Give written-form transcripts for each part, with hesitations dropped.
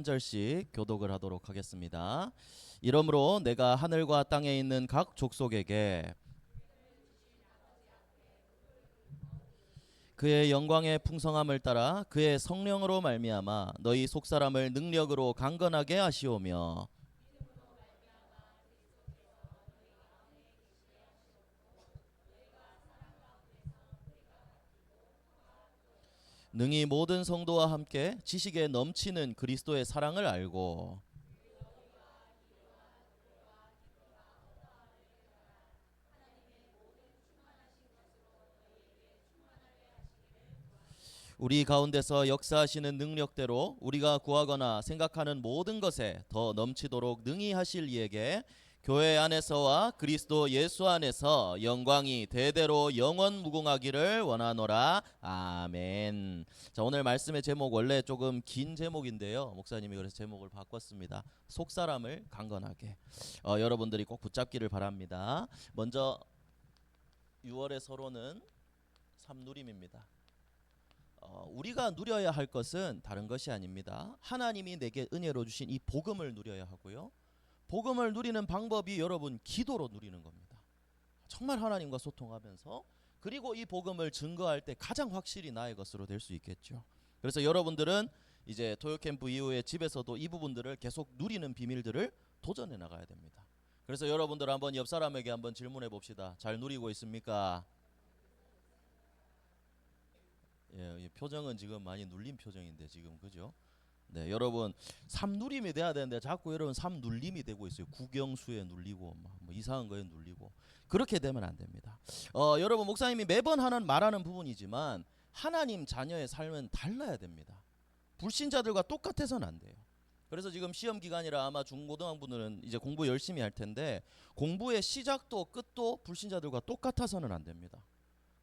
한 절씩 교독을 하도록 하겠습니다. 이러므로 내가 하늘과 땅에 있는 각 족속에게 그의 영광의 풍성함을 따라 그의 성령으로 말미암아 너희 속사람을 능력으로 강건하게 하시오며 능히 모든 성도와 함께 지식에 넘치는 그리스도의 사랑을 알고 우리 가운데서 역사하시는 능력대로 우리가 구하거나 생각하는 모든 것에 더 넘치도록 능히 하실 이에게 교회 안에서와 그리스도 예수 안에서 영광이 대대로 영원 무궁하기를 원하노라. 아멘. 자, 오늘 말씀의 제목 원래 조금 긴 제목인데요, 목사님이 그래서 제목을 바꿨습니다. 속사람을 강건하게. 여러분들이 꼭 붙잡기를 바랍니다. 먼저 6월의 서론은 삼누림입니다. 우리가 누려야 할 것은 다른 것이 아닙니다. 하나님이 내게 은혜로 주신 이 복음을 누려야 하고요. 복음을 누리는 방법이 여러분 기도로 누리는 겁니다. 정말 하나님과 소통하면서, 그리고 이 복음을 증거할 때 가장 확실히 나의 것으로 될 수 있겠죠. 그래서 여러분들은 이제 토요 캠프 이후에 집에서도 이 부분들을 계속 누리는 비밀들을 도전해 나가야 됩니다. 그래서 여러분들 한번 옆 사람에게 한번 질문해 봅시다. 잘 누리고 있습니까? 예, 표정은 지금 많이 눌린 표정인데 지금, 그죠? 네, 여러분 삼누림이 돼야 되는데 자꾸 여러분 삼눌림이 되고 있어요. 국영수에 눌리고 뭐 이상한 거에 눌리고, 그렇게 되면 안 됩니다. 여러분 목사님이 매번 말하는 부분이지만 하나님 자녀의 삶은 달라야 됩니다. 불신자들과 똑같아서는 안 돼요. 그래서 지금 시험 기간이라 아마 중고등학부들은 이제 공부 열심히 할 텐데, 공부의 시작도 끝도 불신자들과 똑같아서는 안 됩니다.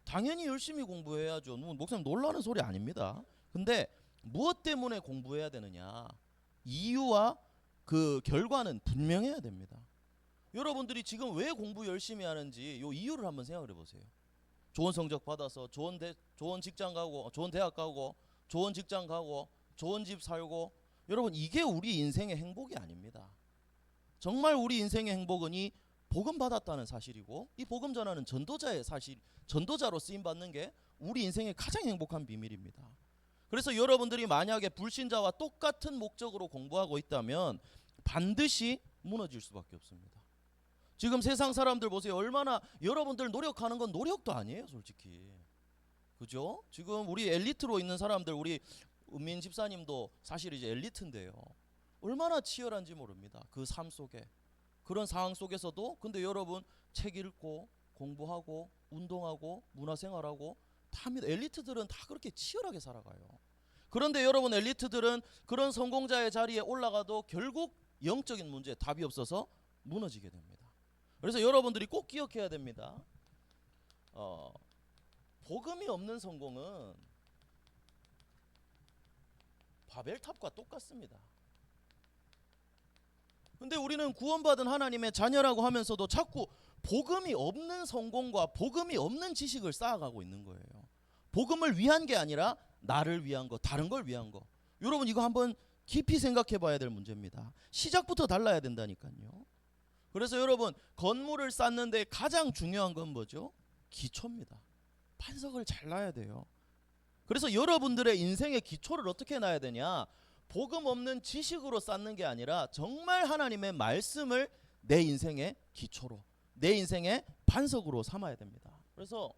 당연히 열심히 공부해야죠. 목사님 놀라는 소리 아닙니다. 근데 무엇 때문에 공부해야 되느냐, 이유와 그 결과는 분명해야 됩니다. 여러분들이 지금 왜 공부 열심히 하는지 요 이유를 한번 생각해 보세요. 좋은 성적 받아서 좋은 직장 가고, 좋은 대학 가고, 좋은 직장 가고, 좋은 집 살고, 여러분 이게 우리 인생의 행복이 아닙니다. 정말 우리 인생의 행복은 이 복음 받았다는 사실이고, 이 복음 전하는 전도자로 쓰임 받는 게 우리 인생의 가장 행복한 비밀입니다. 그래서 여러분들이 만약에 불신자와 똑같은 목적으로 공부하고 있다면 반드시 무너질 수밖에 없습니다. 지금 세상 사람들 보세요. 얼마나 여러분들 노력하는 건 노력도 아니에요, 솔직히. 그죠? 지금 우리 엘리트로 있는 사람들, 우리 은민 집사님도 사실 이제 엘리트인데요. 얼마나 치열한지 모릅니다. 그 삶 속에. 그런 상황 속에서도 근데 여러분 책 읽고 공부하고 운동하고 문화생활하고 다 합니다. 엘리트들은 다 그렇게 치열하게 살아가요. 그런데 여러분 엘리트들은 그런 성공자의 자리에 올라가도 결국 영적인 문제에 답이 없어서 무너지게 됩니다. 그래서 여러분들이 꼭 기억해야 됩니다. 복음이 없는 성공은 바벨탑과 똑같습니다. 근데 우리는 구원받은 하나님의 자녀라고 하면서도 자꾸 복음이 없는 성공과 복음이 없는 지식을 쌓아가고 있는 거예요. 복음을 위한 게 아니라 나를 위한 거, 다른 걸 위한 거. 여러분 이거 한번 깊이 생각해 봐야 될 문제입니다. 시작부터 달라야 된다니까요. 그래서 여러분 건물을 쌓는데 가장 중요한 건 뭐죠? 기초입니다. 반석을 잘 놔야 돼요. 그래서 여러분들의 인생의 기초를 어떻게 놔야 되냐? 복음 없는 지식으로 쌓는 게 아니라 정말 하나님의 말씀을 내 인생의 기초로, 내 인생의 반석으로 삼아야 됩니다. 그래서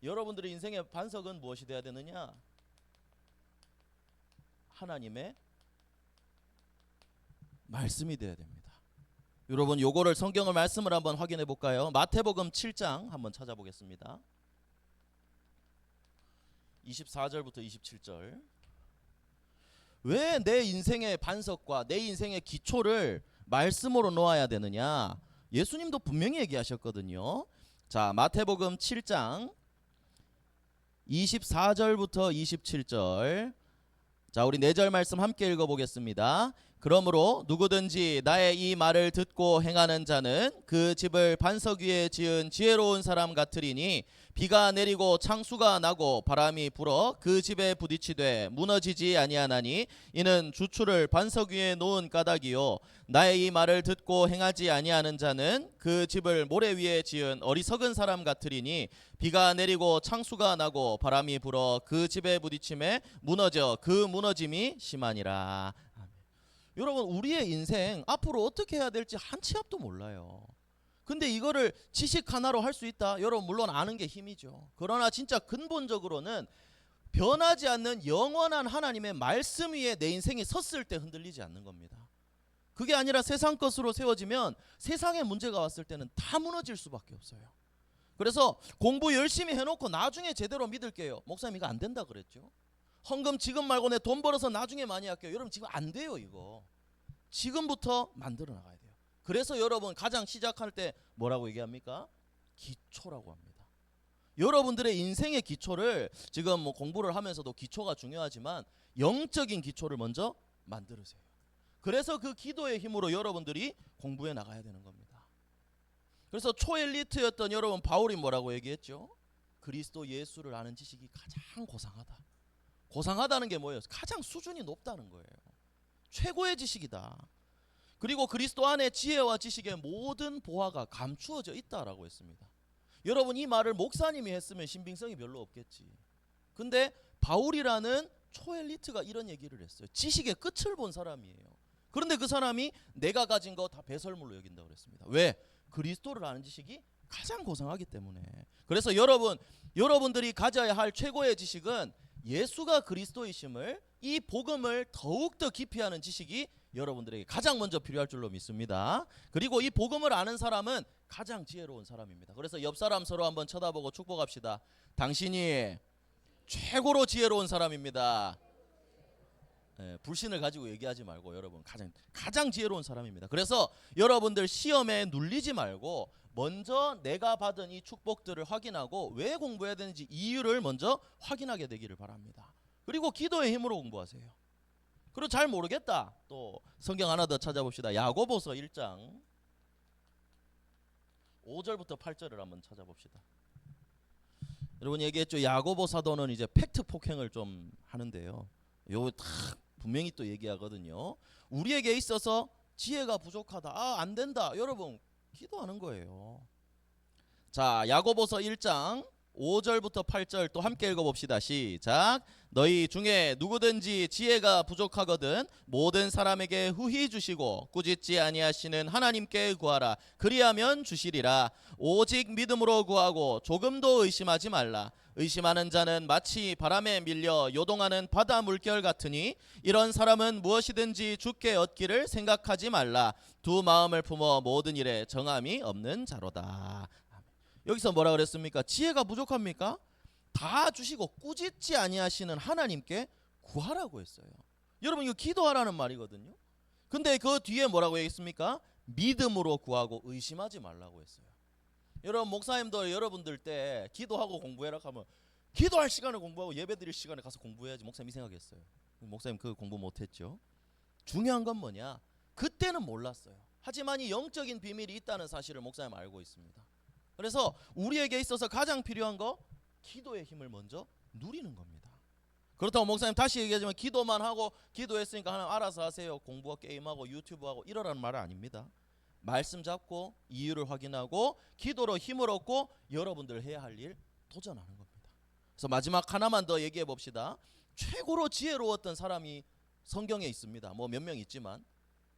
여러분들의 인생의 반석은 무엇이 되어야 되느냐? 하나님의 말씀이 되어야 됩니다. 여러분 요거를 성경의 말씀을 한번 확인해 볼까요? 마태복음 7장 한번 찾아보겠습니다. 24절부터 27절. 왜 내 인생의 반석과 내 인생의 기초를 말씀으로 놓아야 되느냐? 예수님도 분명히 얘기하셨거든요. 자, 마태복음 7장 24절부터 27절. 자, 우리 4절 말씀 함께 읽어보겠습니다. 그러므로 누구든지 나의 이 말을 듣고 행하는 자는 그 집을 반석 위에 지은 지혜로운 사람 같으리니 비가 내리고 창수가 나고 바람이 불어 그 집에 부딪히되 무너지지 아니하나니 이는 주추를 반석 위에 놓은 까닭이요 나의 이 말을 듣고 행하지 아니하는 자는 그 집을 모래 위에 지은 어리석은 사람 같으리니 비가 내리고 창수가 나고 바람이 불어 그 집에 부딪힘에 무너져 그 무너짐이 심하니라. 여러분, 우리의 인생 앞으로 어떻게 해야 될지 한 치 앞도 몰라요. 근데 이거를 지식 하나로 할 수 있다? 여러분, 물론 아는 게 힘이죠. 그러나 진짜 근본적으로는 변하지 않는 영원한 하나님의 말씀 위에 내 인생이 섰을 때 흔들리지 않는 겁니다. 그게 아니라 세상 것으로 세워지면 세상에 문제가 왔을 때는 다 무너질 수밖에 없어요. 그래서 공부 열심히 해놓고 나중에 제대로 믿을게요. 목사님 이거 안 된다 그랬죠. 헌금 지금 말고 내 돈 벌어서 나중에 많이 할게요. 여러분 지금 안 돼요. 이거 지금부터 만들어 나가야 돼요. 그래서 여러분 가장 시작할 때 뭐라고 얘기합니까? 기초라고 합니다. 여러분들의 인생의 기초를 지금 뭐 공부를 하면서도 기초가 중요하지만 영적인 기초를 먼저 만들으세요. 그래서 그 기도의 힘으로 여러분들이 공부해 나가야 되는 겁니다. 그래서 초엘리트였던 여러분 바울이 뭐라고 얘기했죠? 그리스도 예수를 아는 지식이 가장 고상하다. 고상하다는 게 뭐예요? 가장 수준이 높다는 거예요. 최고의 지식이다. 그리고 그리스도 안에 지혜와 지식의 모든 보화가 감추어져 있다라고 했습니다. 여러분 이 말을 목사님이 했으면 신빙성이 별로 없겠지. 근데 바울이라는 초엘리트가 이런 얘기를 했어요. 지식의 끝을 본 사람이에요. 그런데 그 사람이 내가 가진 거 다 배설물로 여긴다고 그랬습니다. 왜? 그리스도를 아는 지식이 가장 고상하기 때문에. 그래서 여러분들이 가져야 할 최고의 지식은 예수가 그리스도이심을, 이 복음을 더욱더 깊이 아는 지식이 여러분들에게 가장 먼저 필요할 줄로 믿습니다. 그리고 이 복음을 아는 사람은 가장 지혜로운 사람입니다. 그래서 옆 사람 서로 한번 쳐다보고 축복합시다. 당신이 최고로 지혜로운 사람입니다. 불신을 가지고 얘기하지 말고 여러분 가장 지혜로운 사람입니다. 그래서 여러분들 시험에 눌리지 말고 먼저 내가 받은 이 축복들을 확인하고 왜 공부해야 되는지 이유를 먼저 확인하게 되기를 바랍니다. 그리고 기도의 힘으로 공부하세요. 그리고 잘 모르겠다. 또 성경 하나 더 찾아봅시다. 야고보서 1장 5절부터 8절을 한번 찾아봅시다. 여러분 얘기했죠. 야고보 사도는 이제 팩트 폭행을 좀 하는데요. 요 딱 분명히 또 얘기하거든요. 우리에게 있어서 지혜가 부족하다. 안 된다. 여러분 기도하는 거예요. 자, 야고보서 1장 5절부터 8절 또 함께 읽어봅시다. 시작. 너희 중에 누구든지 지혜가 부족하거든 모든 사람에게 후히 주시고 꾸짖지 아니하시는 하나님께 구하라. 그리하면 주시리라. 오직 믿음으로 구하고 조금도 의심하지 말라. 의심하는 자는 마치 바람에 밀려 요동하는 바다 물결 같으니 이런 사람은 무엇이든지 주께 얻기를 생각하지 말라. 두 마음을 품어 모든 일에 정함이 없는 자로다. 여기서 뭐라 그랬습니까? 지혜가 부족합니까? 다 주시고 꾸짖지 아니하시는 하나님께 구하라고 했어요. 여러분 이거 기도하라는 말이거든요. 근데 그 뒤에 뭐라고 했습니까? 믿음으로 구하고 의심하지 말라고 했어요. 여러분 목사님도 여러분들 때 기도하고 공부해라 하면 기도할 시간에 공부하고 예배드릴 시간에 가서 공부해야지. 목사님 이 생각했어요. 목사님 그 공부 못했죠. 중요한 건 뭐냐? 그때는 몰랐어요. 하지만 이 영적인 비밀이 있다는 사실을 목사님 알고 있습니다. 그래서 우리에게 있어서 가장 필요한 거 기도의 힘을 먼저 누리는 겁니다. 그렇다고 목사님 다시 얘기하지만 기도만 하고 기도했으니까 하나님 알아서 하세요. 공부하고 게임하고 유튜브하고 이러라는 말은 아닙니다. 말씀 잡고 이유를 확인하고 기도로 힘을 얻고 여러분들 해야 할 일 도전하는 겁니다. 그래서 마지막 하나만 더 얘기해 봅시다. 최고로 지혜로웠던 사람이 성경에 있습니다. 뭐 몇 명 있지만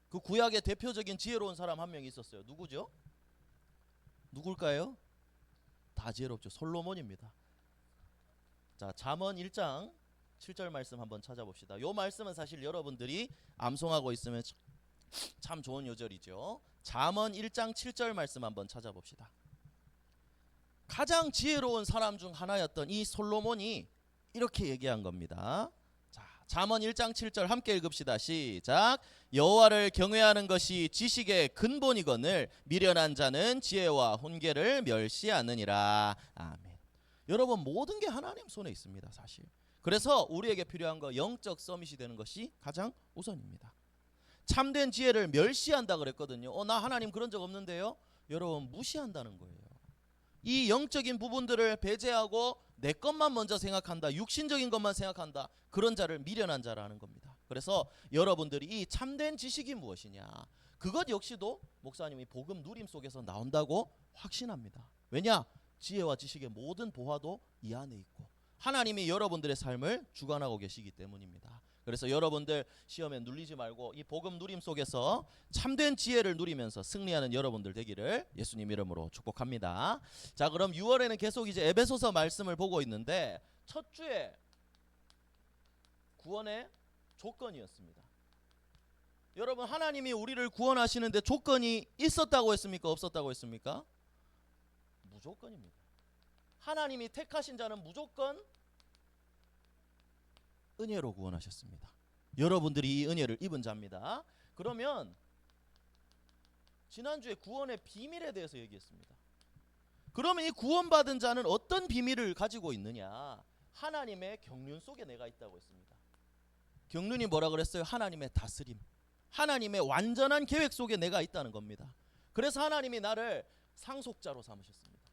그 구약의 대표적인 지혜로운 사람 한 명 있었어요. 누구죠? 누굴까요? 다 지혜롭죠. 솔로몬입니다. 자, 잠언 1장 7절 말씀 한번 찾아봅시다. 요 말씀은 사실 여러분들이 암송하고 있으면 참 좋은 요절이죠. 잠언 1장 7절 말씀 한번 찾아봅시다. 가장 지혜로운 사람 중 하나였던 이 솔로몬이 이렇게 얘기한 겁니다. 자, 잠언 1장 7절 함께 읽읍시다. 시작. 여호와를 경외하는 것이 지식의 근본이거늘 미련한 자는 지혜와 훈계를 멸시하느니라. 아멘. 여러분 모든 게 하나님 손에 있습니다. 사실. 그래서 우리에게 필요한 거 영적 서밋이 되는 것이 가장 우선입니다. 참된 지혜를 멸시한다 그랬거든요. 나 하나님 그런 적 없는데요. 여러분 무시한다는 거예요. 이 영적인 부분들을 배제하고 내 것만 먼저 생각한다, 육신적인 것만 생각한다, 그런 자를 미련한 자라는 겁니다. 그래서 여러분들이 이 참된 지식이 무엇이냐, 그것 역시도 목사님이 복음 누림 속에서 나온다고 확신합니다. 왜냐? 지혜와 지식의 모든 보화도 이 안에 있고 하나님이 여러분들의 삶을 주관하고 계시기 때문입니다. 그래서 여러분들 시험에 눌리지 말고 이 복음 누림 속에서 참된 지혜를 누리면서 승리하는 여러분들 되기를 예수님 이름으로 축복합니다. 자, 그럼 6월에는 계속 이제 에베소서 말씀을 보고 있는데 첫 주에 구원의 조건이었습니다. 여러분, 하나님이 우리를 구원하시는데 조건이 있었다고 했습니까? 없었다고 했습니까? 무조건입니다. 하나님이 택하신 자는 무조건 은혜로 구원하셨습니다. 여러분들이 이 은혜를 입은 자입니다. 그러면 지난주에 구원의 비밀에 대해서 얘기했습니다. 그러면 이 구원받은 자는 어떤 비밀을 가지고 있느냐? 하나님의 경륜 속에 내가 있다고 했습니다. 경륜이 뭐라 그랬어요? 하나님의 다스림, 하나님의 완전한 계획 속에 내가 있다는 겁니다. 그래서 하나님이 나를 상속자로 삼으셨습니다.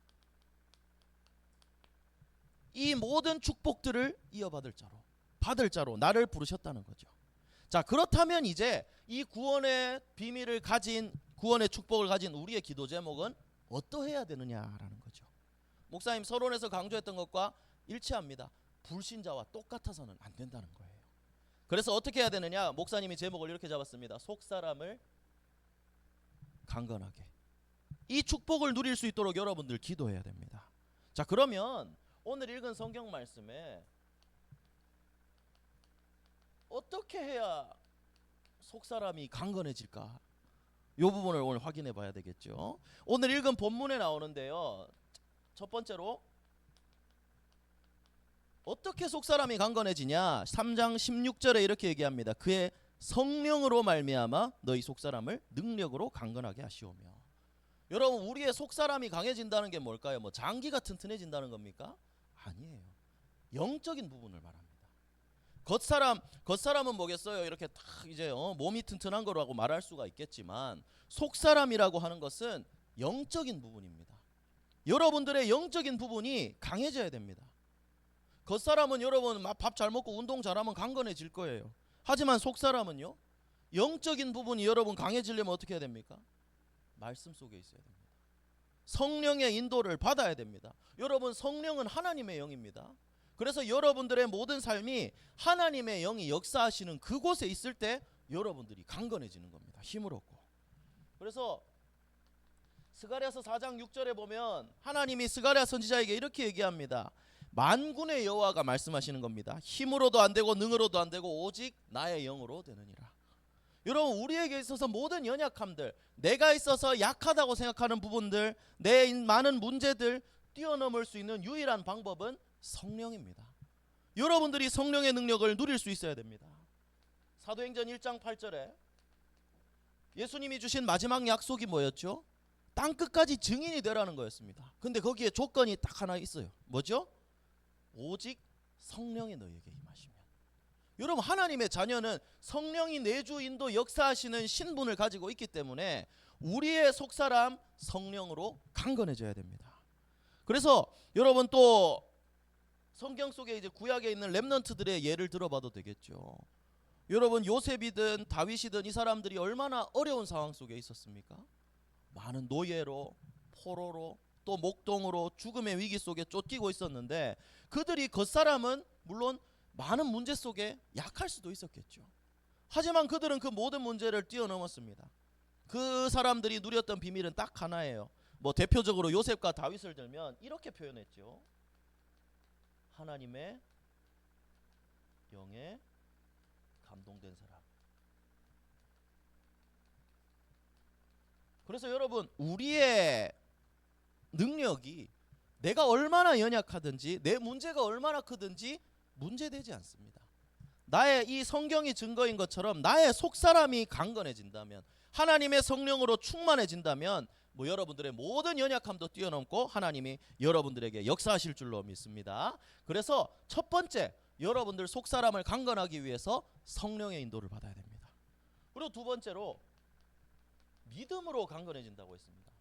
이 모든 축복들을 이어받을 자로, 받을 자로 나를 부르셨다는 거죠. 자, 그렇다면 이제 이 구원의 비밀을 가진, 구원의 축복을 가진 우리의 기도 제목은 어떠해야 되느냐라는 거죠. 목사님 서론에서 강조했던 것과 일치합니다. 불신자와 똑같아서는 안 된다는 거예요. 그래서 어떻게 해야 되느냐? 목사님이 제목을 이렇게 잡았습니다. 속사람을 강건하게. 이 축복을 누릴 수 있도록 여러분들 기도해야 됩니다. 자, 그러면 오늘 읽은 성경 말씀에 어떻게 해야 속사람이 강건해질까? 이 부분을 오늘 확인해 봐야 되겠죠. 오늘 읽은 본문에 나오는데요. 첫 번째로 어떻게 속사람이 강건해지냐? 3장 16절에 이렇게 얘기합니다. 그의 성령으로 말미암아 너희 속사람을 능력으로 강건하게 하시오며. 여러분, 우리의 속사람이 강해진다는 게 뭘까요? 뭐 장기가 튼튼해진다는 겁니까? 아니에요. 영적인 부분을 말합니다. 겉사람은 뭐겠어요? 이렇게 딱 이제 몸이 튼튼한 거라고 말할 수가 있겠지만 속사람이라고 하는 것은 영적인 부분입니다. 여러분들의 영적인 부분이 강해져야 됩니다. 겉사람은 여러분 밥 잘 먹고 운동 잘하면 강건해질 거예요. 하지만 속사람은요, 영적인 부분이 여러분 강해지려면 어떻게 해야 됩니까? 말씀 속에 있어야 됩니다. 성령의 인도를 받아야 됩니다. 여러분, 성령은 하나님의 영입니다. 그래서 여러분들의 모든 삶이 하나님의 영이 역사하시는 그곳에 있을 때 여러분들이 강건해지는 겁니다. 힘을 얻고. 그래서 스가랴서 4장 6절에 보면 하나님이 스가랴 선지자에게 이렇게 얘기합니다. 만군의 여호와가 말씀하시는 겁니다. 힘으로도 안 되고 능으로도 안 되고 오직 나의 영으로 되느니라. 여러분, 우리에게 있어서 모든 연약함들, 내가 있어서 약하다고 생각하는 부분들, 내 많은 문제들 뛰어넘을 수 있는 유일한 방법은 성령입니다. 여러분들이 성령의 능력을 누릴 수 있어야 됩니다. 사도행전 1장 8절에 예수님이 주신 마지막 약속이 뭐였죠? 땅끝까지 증인이 되라는 거였습니다. 근데 거기에 조건이 딱 하나 있어요. 뭐죠? 오직 성령이 너희에게 임하시면. 여러분, 하나님의 자녀는 성령이 내주 인도 역사하시는 신분을 가지고 있기 때문에 우리의 속사람 성령으로 강건해져야 됩니다. 그래서 여러분 또 성경 속에 이제 구약에 있는 렘넌트들의 예를 들어봐도 되겠죠. 여러분, 요셉이든 다윗이든 이 사람들이 얼마나 어려운 상황 속에 있었습니까? 많은 노예로, 포로로, 또 목동으로 죽음의 위기 속에 쫓기고 있었는데 그들이 겉사람은 물론 많은 문제 속에 약할 수도 있었겠죠. 하지만 그들은 그 모든 문제를 뛰어넘었습니다. 그 사람들이 누렸던 비밀은 딱 하나예요. 뭐 대표적으로 요셉과 다윗을 들면 이렇게 표현했죠. 하나님의 영에 감동된 사람. 그래서 여러분, 우리의 능력이 내가 얼마나 연약하든지 내 문제가 얼마나 크든지 문제되지 않습니다. 나의 이 성경이 증거인 것처럼 나의 속사람이 강건해진다면, 하나님의 성령으로 충만해진다면 뭐 여러분들의 모든 연약함도 뛰어넘고 하나님이 여러분들에게 역사하실 줄로 믿습니다. 그래서 첫 번째, 여러분들 속사람을 강건하기 위해서 성령의 인도를 받아야 됩니다. 그리고 두 번째로 믿음으로 강건해진다고 했습니다.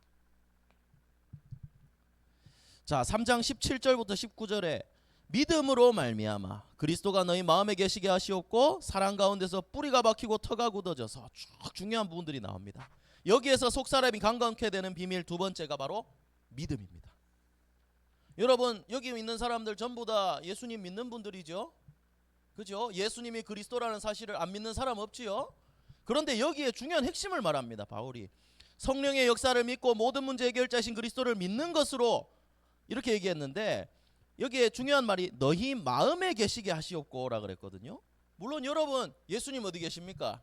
자, 3장 17절부터 19절에 믿음으로 말미암아 그리스도가 너희 마음에 계시게 하시옵고 사랑 가운데서 뿌리가 박히고 터가 굳어져서 쭉 중요한 부분들이 나옵니다. 여기에서 속사람이 강건케 되는 비밀 두 번째가 바로 믿음입니다. 여러분, 여기 있는 사람들 전부 다 예수님 믿는 분들이죠. 그죠? 예수님이 그리스도라는 사실을 안 믿는 사람 없지요. 그런데 여기에 중요한 핵심을 말합니다. 바울이 성령의 역사를 믿고 모든 문제 해결자이신 그리스도를 믿는 것으로 이렇게 얘기했는데, 여기에 중요한 말이 너희 마음에 계시게 하시옵고라 그랬거든요. 물론 여러분 예수님 어디 계십니까?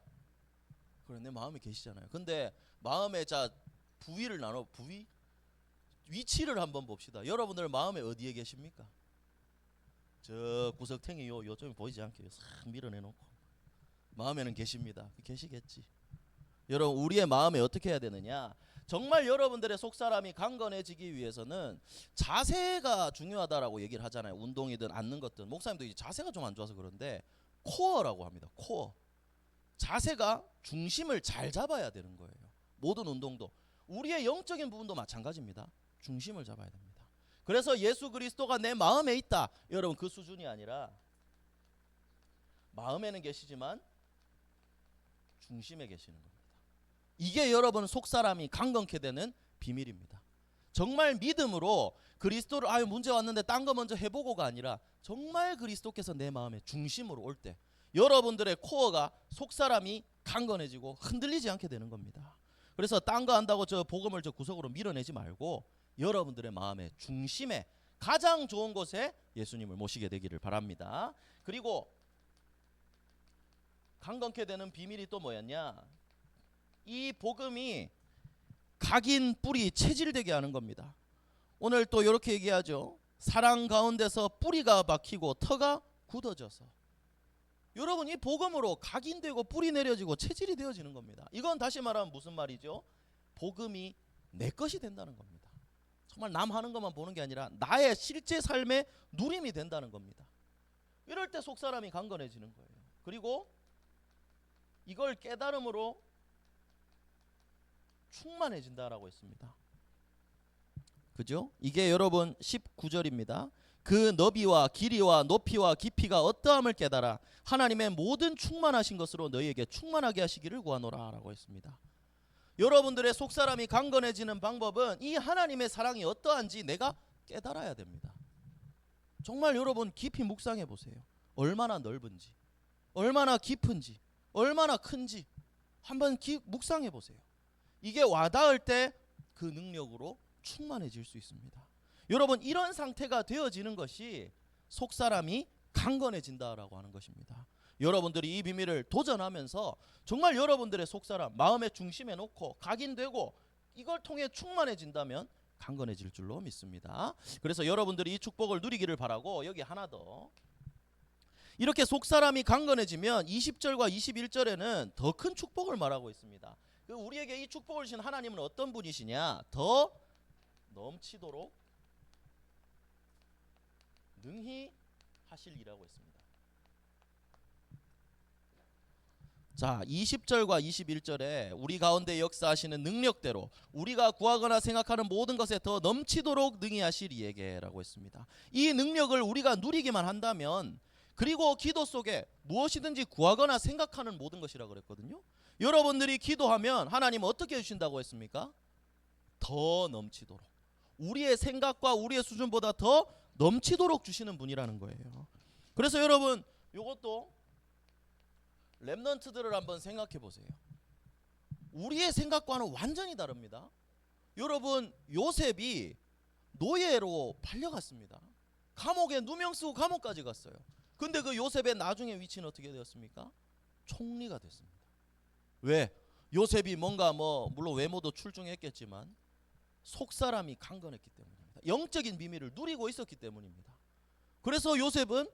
그래, 내 마음에 계시잖아요. 근데 마음에 자 부위를 나눠, 부위? 위치를 한번 봅시다. 여러분들 마음에 어디에 계십니까? 저 구석탱이 요점이 보이지 않게 싹 밀어내놓고 마음에는 계십니다. 계시겠지. 여러분, 우리의 마음에 어떻게 해야 되느냐? 정말 여러분들의 속사람이 강건해지기 위해서는 자세가 중요하다라고 얘기를 하잖아요. 운동이든 앉는 것든. 목사님도 이제 자세가 좀 안 좋아서 그런데 코어라고 합니다. 코어. 자세가 중심을 잘 잡아야 되는 거예요. 모든 운동도. 우리의 영적인 부분도 마찬가지입니다. 중심을 잡아야 됩니다. 그래서 예수 그리스도가 내 마음에 있다. 여러분, 그 수준이 아니라 마음에는 계시지만 중심에 계시는 겁니다. 이게 여러분 속사람이 강건케 되는 비밀입니다. 정말 믿음으로 그리스도를 문제 왔는데 딴 거 먼저 해보고가 아니라 정말 그리스도께서 내 마음의 중심으로 올 때 여러분들의 코어가 속사람이 강건해지고 흔들리지 않게 되는 겁니다. 그래서 딴 거 한다고 저 복음을 저 구석으로 밀어내지 말고 여러분들의 마음의 중심에 가장 좋은 곳에 예수님을 모시게 되기를 바랍니다. 그리고 강건케 되는 비밀이 또 뭐였냐? 이 복음이 각인 뿌리 체질되게 하는 겁니다. 오늘 또 이렇게 얘기하죠. 사랑 가운데서 뿌리가 박히고 터가 굳어져서. 여러분, 이 복음으로 각인되고 뿌리 내려지고 체질이 되어지는 겁니다. 이건 다시 말하면 무슨 말이죠? 복음이 내 것이 된다는 겁니다. 정말 남 하는 것만 보는 게 아니라 나의 실제 삶의 누림이 된다는 겁니다. 이럴 때 속사람이 강건해지는 거예요. 그리고 이걸 깨달음으로 충만해진다라고 했습니다. 그죠? 이게 여러분 19절입니다. 그 너비와 길이와 높이와 깊이가 어떠함을 깨달아 하나님의 모든 충만하신 것으로 너희에게 충만하게 하시기를 구하노라 라고 했습니다. 여러분들의 속사람이 강건해지는 방법은 이 하나님의 사랑이 어떠한지 내가 깨달아야 됩니다. 정말 여러분 깊이 묵상해 보세요. 얼마나 넓은지, 얼마나 깊은지, 얼마나 큰지 한번 묵상해 보세요. 이게 와닿을 때 그 능력으로 충만해질 수 있습니다. 여러분, 이런 상태가 되어지는 것이 속사람이 강건해진다라고 하는 것입니다. 여러분들이 이 비밀을 도전하면서 정말 여러분들의 속사람 마음의 중심에 놓고 각인되고 이걸 통해 충만해진다면 강건해질 줄로 믿습니다. 그래서 여러분들이 이 축복을 누리기를 바라고, 여기 하나 더, 이렇게 속사람이 강건해지면 20절과 21절에는 더 큰 축복을 말하고 있습니다. 우리에게 이 축복을 주신 하나님은 어떤 분이시냐? 더 넘치도록 능히 하실이라고 했습니다. 자, 20절과 21절에 우리 가운데 역사하시는 능력대로 우리가 구하거나 생각하는 모든 것에 더 넘치도록 능히 하실 이에게라고 했습니다. 이 능력을 우리가 누리기만 한다면, 그리고 기도 속에 무엇이든지 구하거나 생각하는 모든 것이라고 그랬거든요. 여러분들이 기도하면 하나님 어떻게 해주신다고 했습니까? 더 넘치도록, 우리의 생각과 우리의 수준보다 더 넘치도록 주시는 분이라는 거예요. 그래서 여러분, 이것도 렘넌트들을 한번 생각해 보세요. 우리의 생각과는 완전히 다릅니다. 여러분, 요셉이 노예로 팔려갔습니다. 감옥에 누명 쓰고 감옥까지 갔어요. 근데 그 요셉의 나중에 위치는 어떻게 되었습니까? 총리가 됐습니다. 왜? 요셉이 뭔가 물론 외모도 출중했겠지만 속사람이 강건했기 때문입니다. 영적인 비밀을 누리고 있었기 때문입니다. 그래서 요셉은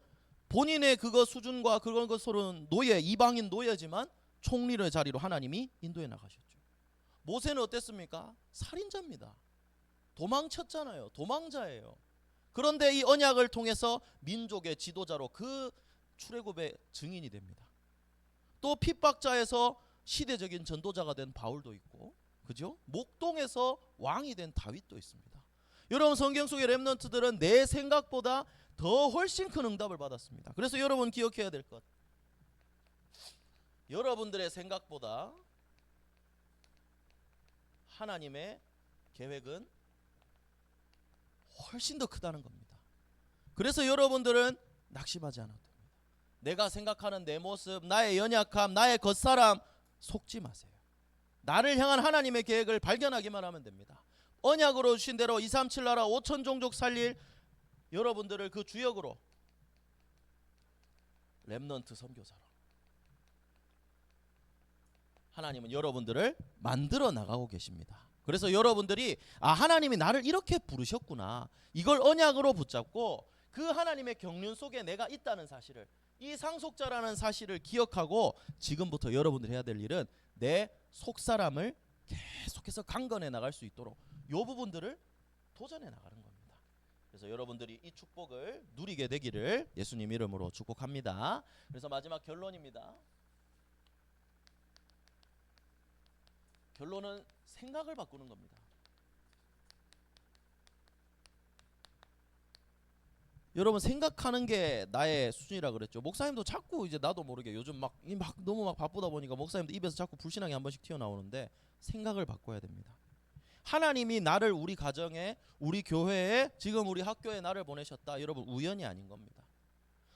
본인의 그거 수준과 그런 것으로는 노예, 이방인 노예지만 총리의 자리로 하나님이 인도해 나가셨죠. 모세는 어땠습니까? 살인자입니다. 도망쳤잖아요. 도망자예요. 그런데 이 언약을 통해서 민족의 지도자로 그 출애굽의 증인이 됩니다. 또 핍박자에서 시대적인 전도자가 된 바울도 있고, 그죠? 목동에서 왕이 된 다윗도 있습니다. 여러분 성경 속의 렘넌트들은 내 생각보다 더 훨씬 큰 응답을 받았습니다. 그래서 여러분 기억해야 될 것, 여러분들의 생각보다 하나님의 계획은 훨씬 더 크다는 겁니다. 그래서 여러분들은 낙심하지 않아도 됩니다. 내가 생각하는 내 모습, 나의 연약함, 나의 겉사람 속지 마세요. 나를 향한 하나님의 계획을 발견하기만 하면 됩니다. 언약으로 주신 대로 237 나라 5천 종족 살릴 여러분들을 그 주역으로 렘넌트 선교사로 하나님은 여러분들을 만들어 나가고 계십니다. 그래서 여러분들이 하나님이 나를 이렇게 부르셨구나, 이걸 언약으로 붙잡고 그 하나님의 경륜 속에 내가 있다는 사실을, 이 상속자라는 사실을 기억하고 지금부터 여러분들이 해야 될 일은 내 속사람을 계속해서 강건해 나갈 수 있도록 이 부분들을 도전해 나가는 겁니다. 그래서 여러분들이 이 축복을 누리게 되기를 예수님 이름으로 축복합니다. 그래서 마지막 결론입니다. 결론은 생각을 바꾸는 겁니다. 여러분 생각하는 게 나의 수준이라 그랬죠. 목사님도 자꾸 이제 나도 모르게 요즘 너무 바쁘다 보니까 목사님도 입에서 자꾸 불신앙이 한 번씩 튀어나오는데 생각을 바꿔야 됩니다. 하나님이 나를 우리 가정에, 우리 교회에, 지금 우리 학교에 나를 보내셨다. 여러분 우연이 아닌 겁니다.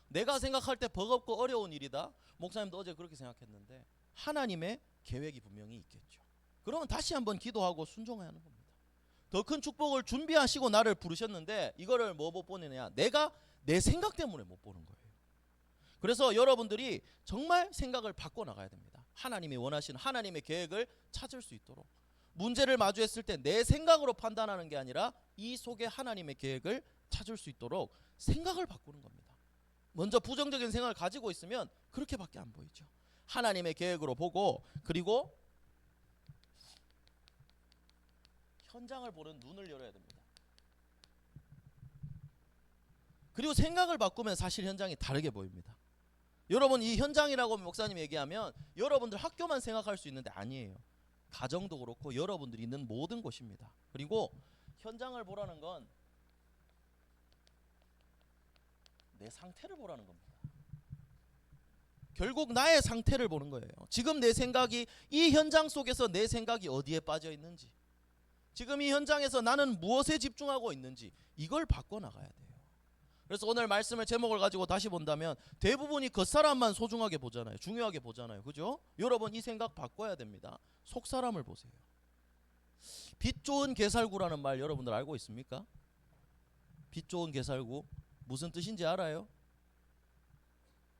내가 생각할 때 버겁고 어려운 일이다. 목사님도 어제 그렇게 생각했는데 하나님의 계획이 분명히 있겠죠. 그러면 다시 한번 기도하고 순종해야 하는 겁니다. 더 큰 축복을 준비하시고 나를 부르셨는데 이거를 뭐 못 보느냐, 내가 내 생각 때문에 못 보는 거예요. 그래서 여러분들이 정말 생각을 바꿔 나가야 됩니다. 하나님이 원하시는 하나님의 계획을 찾을 수 있도록, 문제를 마주했을 때 내 생각으로 판단하는 게 아니라 이 속에 하나님의 계획을 찾을 수 있도록 생각을 바꾸는 겁니다. 먼저 부정적인 생각을 가지고 있으면 그렇게밖에 안 보이죠. 하나님의 계획으로 보고, 그리고 현장을 보는 눈을 열어야 됩니다. 그리고 생각을 바꾸면 사실 현장이 다르게 보입니다. 여러분 이 현장이라고 목사님이 얘기하면 여러분들 학교만 생각할 수 있는데 아니에요. 가정도 그렇고 여러분들이 있는 모든 곳입니다. 그리고 현장을 보라는 건 내 상태를 보라는 겁니다. 결국 나의 상태를 보는 거예요. 지금 내 생각이, 이 현장 속에서 내 생각이 어디에 빠져 있는지, 지금 이 현장에서 나는 무엇에 집중하고 있는지, 이걸 바꿔나가야 돼요. 그래서 오늘 말씀을 제목을 가지고 다시 본다면 대부분이 겉사람만 소중하게 보잖아요. 중요하게 보잖아요. 그죠? 여러분 이 생각 바꿔야 됩니다. 속사람을 보세요. 빛 좋은 게살구라는 말 여러분들 알고 있습니까? 빛 좋은 게살구 무슨 뜻인지 알아요?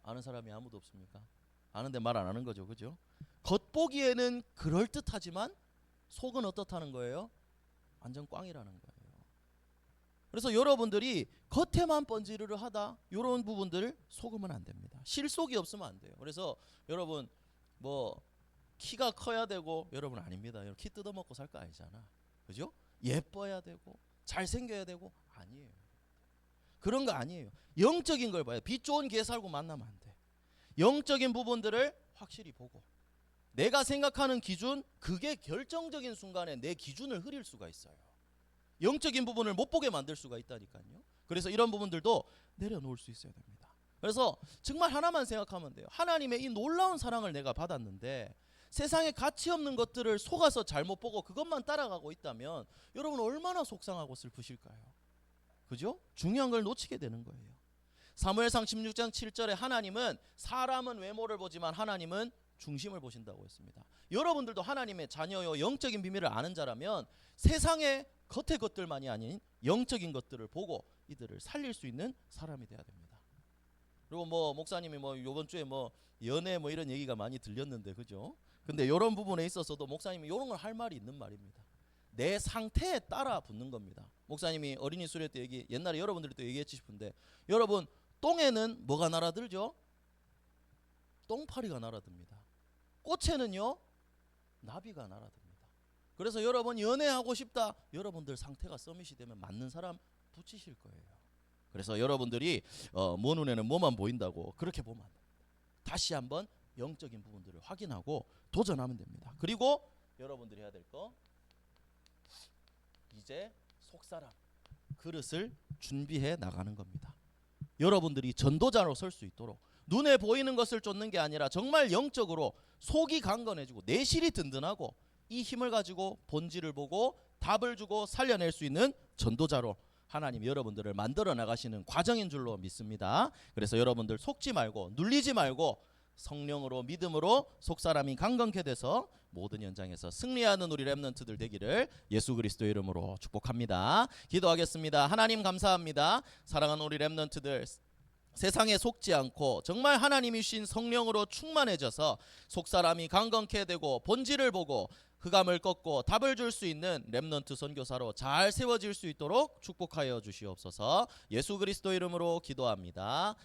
아는 사람이 아무도 없습니까? 아는데 말 안 하는 거죠. 그죠? 겉보기에는 그럴듯하지만 속은 어떻다는 거예요? 완전 꽝이라는 거예요. 그래서 여러분들이 겉에만 번지르르 하다 이런 부분들을 속으면 안 됩니다. 실속이 없으면 안 돼요. 그래서 여러분 뭐 키가 커야 되고, 여러분 아닙니다. 여러분 키 뜯어먹고 살 거 아니잖아. 그죠? 예뻐야 되고 잘생겨야 되고 아니에요. 그런 거 아니에요. 영적인 걸 봐요. 빛 좋은 게살구 만나면 안 돼. 영적인 부분들을 확실히 보고, 내가 생각하는 기준, 그게 결정적인 순간에 내 기준을 흐릴 수가 있어요. 영적인 부분을 못 보게 만들 수가 있다니까요. 그래서 이런 부분들도 내려놓을 수 있어야 됩니다. 그래서 정말 하나만 생각하면 돼요. 하나님의 이 놀라운 사랑을 내가 받았는데 세상에 가치 없는 것들을 속아서 잘못 보고 그것만 따라가고 있다면 여러분 얼마나 속상하고 슬프실까요? 그죠? 중요한 걸 놓치게 되는 거예요. 사무엘상 16장 7절에 하나님은 사람은 외모를 보지만 하나님은 중심을 보신다고 했습니다. 여러분들도 하나님의 자녀요, 영적인 비밀을 아는 자라면 세상의 겉의 것들만이 아닌 영적인 것들을 보고 이들을 살릴 수 있는 사람이 돼야 됩니다. 그리고 뭐 목사님이 뭐 요번 주에 뭐 연애 뭐 이런 얘기가 많이 들렸는데, 그죠? 근데 이런 부분에 있어서도 목사님이 이런 걸 할 말이 있는 말입니다. 내 상태에 따라 붙는 겁니다. 목사님이 어린이 수련 때 옛날에 여러분들이 또 얘기했지 싶은데, 여러분 똥에는 뭐가 날아들죠? 똥파리가 날아듭니다. 꽃에는요 나비가 날아듭니다. 그래서 여러분 연애하고 싶다, 여러분들 상태가 서밋이 되면 맞는 사람 붙이실 거예요. 그래서 여러분들이 뭐 눈에는 뭐만 보인다고 그렇게 보면 안 됩니다. 다시 한번 영적인 부분들을 확인하고 도전하면 됩니다. 그리고 여러분들이 해야 될 거, 이제 속사람 그릇을 준비해 나가는 겁니다. 여러분들이 전도자로 설 수 있도록 눈에 보이는 것을 쫓는 게 아니라 정말 영적으로 속이 강건해지고 내실이 든든하고 이 힘을 가지고 본질을 보고 답을 주고 살려낼 수 있는 전도자로 하나님 여러분들을 만들어 나가시는 과정인 줄로 믿습니다. 그래서 여러분들 속지 말고 눌리지 말고 성령으로 믿음으로 속사람이 강건케 돼서 모든 현장에서 승리하는 우리 렘넌트들 되기를 예수 그리스도의 이름으로 축복합니다. 기도하겠습니다. 하나님 감사합니다. 사랑하는 우리 렘넌트들, 세상에 속지 않고 정말 하나님이 주신 성령으로 충만해져서 속사람이 강건케 되고 본질을 보고 흑암을 꺾고 답을 줄 수 있는 렘넌트 선교사로 잘 세워질 수 있도록 축복하여 주시옵소서. 예수 그리스도 이름으로 기도합니다.